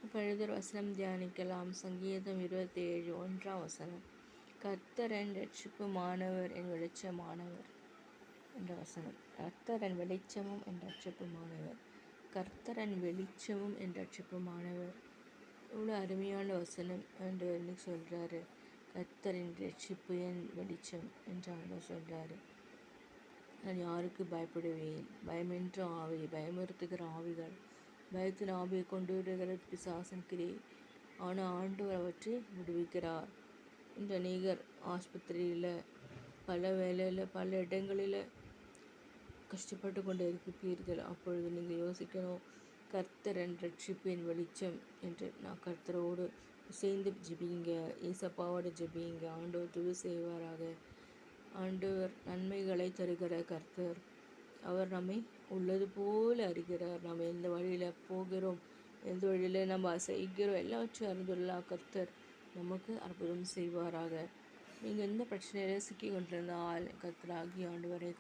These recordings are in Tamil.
இப்பொழுது வசனம் தியானிக்கலாம். சங்கீதம் 27 1 வசனம். கர்த்தர் என் இரட்சிப்புமானவர், என் வெளிச்சமானவர் என்ற வசனம். கர்த்தர் என் வெளிச்சமும் என் இரட்சிப்புமானவர். கர்த்தர் என் வெளிச்சமும் என் இரட்சிப்புமானவர். இவ்வளோ அருமையான வசனம் என்று இன்னைக்கு சொல்கிறாரு. கர்த்தரின் இரட்சிப்பு என் வெளிச்சம் என்று ஆண்டவர் சொல்கிறாரு. நான் யாருக்கு பயப்படுவேன்? பயமின்ற ஆவி, பயமுறுத்துகிற ஆவிகள், பயத்தின் ஆவியை கொண்டு வருகிற பிசாசின் கிரியை. ஆனால் ஆண்டவர் அவற்றை விடுவிக்கிறார். இந்த அநேகர் ஆஸ்பத்திரியில், பல வேலையில், பல இடங்களில் கஷ்டப்பட்டு கொண்டு இருப்பீர்கள். அப்பொழுது நீங்கள் யோசிக்கணும், கர்த்தர் என் ரட்சிப்பின் வெளிச்சம் என்று. நான் கர்த்தரோடு சேர்ந்து ஜெபிங்க, ஏசப்பாவோடு ஜெபிங்க. ஆண்டவர் துதி செய்வாராக. ஆண்டவர் நன்மைகளை தருகிற கர்த்தர். அவர் நம்மை உள்ளது போல அறிகிறார். நாம் எந்த வழியில் போகிறோம், எந்த வழியில் நம்ம செய்கிறோம், எல்லாவற்றையும் அறிந்துள்ள கர்த்தர் நமக்கு அற்புதம் செய்வாராக. நீங்கள் எந்த பிரச்சனையில சிக்கி கொண்டிருந்தால் கர்த்தராகி ஆண்டவரை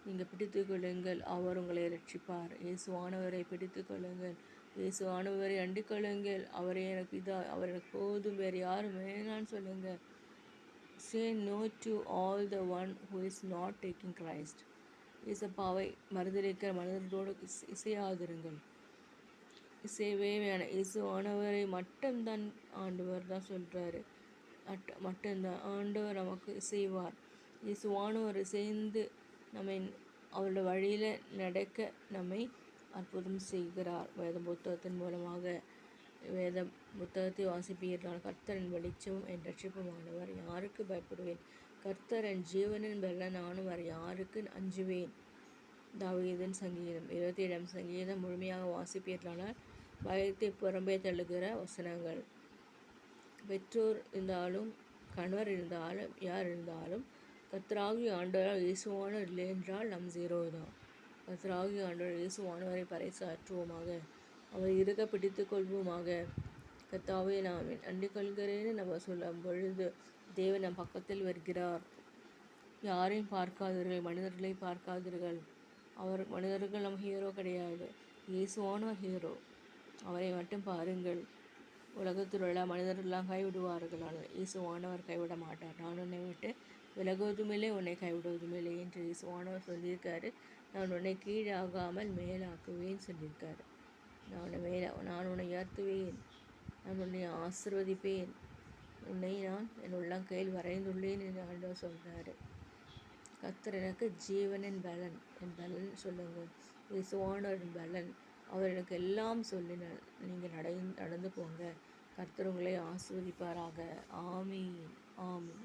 நீங்கள் பிடித்து கொள்ளுங்கள். அவர் உங்களை ரட்சிப்பார். இயேசுவானவரை பிடித்து கொள்ளுங்கள். இயேசுவானவரை அண்டிக் கொள்ளுங்கள். அவரை எனக்கு அவர் எனக்கு போதும், வேறு யாரும் வேணான்னு சொல்லுங்கள். Say no to all the one who is not taking Christ. இயேசப்பாவை மறுதலிக்கிற மனிதர்களோடு இசையாதிருங்கள். இசையவே வேணாம். இயேசுவானவரை மட்டும்தான் ஆண்டவர் தான் சொல்கிறாரு. மட்டும்தான் ஆண்டவர் நமக்கு செய்வார். இயேசுவானவர் சேர்ந்து நம்மை அவருடைய வழியில் நடக்க நம்மை அற்புதம் செய்கிறார். வேத புத்தகத்தின் மூலமாக வேத புத்தகத்தை வாசிப்பீர்கள். கர்த்தரின் வெளிச்சமும் என் இரட்சிப்புமானவர், யாருக்கு பயப்படுவேன்? கர்த்தர் என் ஜீவனின் பெலனானவர், யாருக்கு அஞ்சுவேன்? தாவீதின் சங்கீதம் 27 சங்கீதம் முழுமையாக வாசிப்பீர்களானால் பயத்தை புறம்பே தள்ளுகிற வசனங்கள். பெற்றோர் இருந்தாலும், கணவர் இருந்தாலும், யார் இருந்தாலும், கர்த்தராகிய ஆண்டவர் இயேசுவானவர் இல்லை என்றால் நம் ஜீரோ தான். கர்த்தராகிய ஆண்டவர் இயேசுவானவரை பறைசாற்றுவோமாக. அவர் இருக்க பிடித்து கொள்வோமாக. கர்த்தாவே நான் அண்டிக் கொள்கிறேன்னு நம்ம சொல்லும் பொழுது தேவன் நம் பக்கத்தில் வருகிறார். யாரையும் பார்க்காதீர்கள், மனிதர்களை பார்க்காதீர்கள். மனிதர்கள் நம்ம ஹீரோ கிடையாது. இயேசுவானவர் ஹீரோ. அவரை மட்டும் பாருங்கள். உலகத்தில் உள்ள மனிதர்களெலாம் கைவிடுவார்கள், ஆனால் இயேசுவானவர் கைவிட மாட்டார். நான் உன்னை விட்டு விலகுவதுமில்லை, உன்னை கைவிடுவதுமில்லை என்று இயேசுவானவர் சொல்லியிருக்காரு. நான் உன்னை கீழாகாமல் மேலாக்குவேன்னு சொல்லியிருக்காரு. நான் உன்னை உயர்த்துவேன், நான் உன்னை ஆசீர்வதிப்பேன், உன்னை நான் என் உள்ளங்கையில் வரைந்துள்ளேன் என்று ஆண்டவர் சொல்கிறாரு. கர்த்தர் எனக்கு ஜீவனின் பலன், என் பலன் சொல்லுங்கள். இயேசுவானவரின் பலன், அவர் எனக்கு எல்லாம் சொல்லினார். நீங்கள் நடந்து போங்க. கர்த்தர் உங்களை ஆசீர்வதிப்பாராக. ஆமீன், ஆமீன்.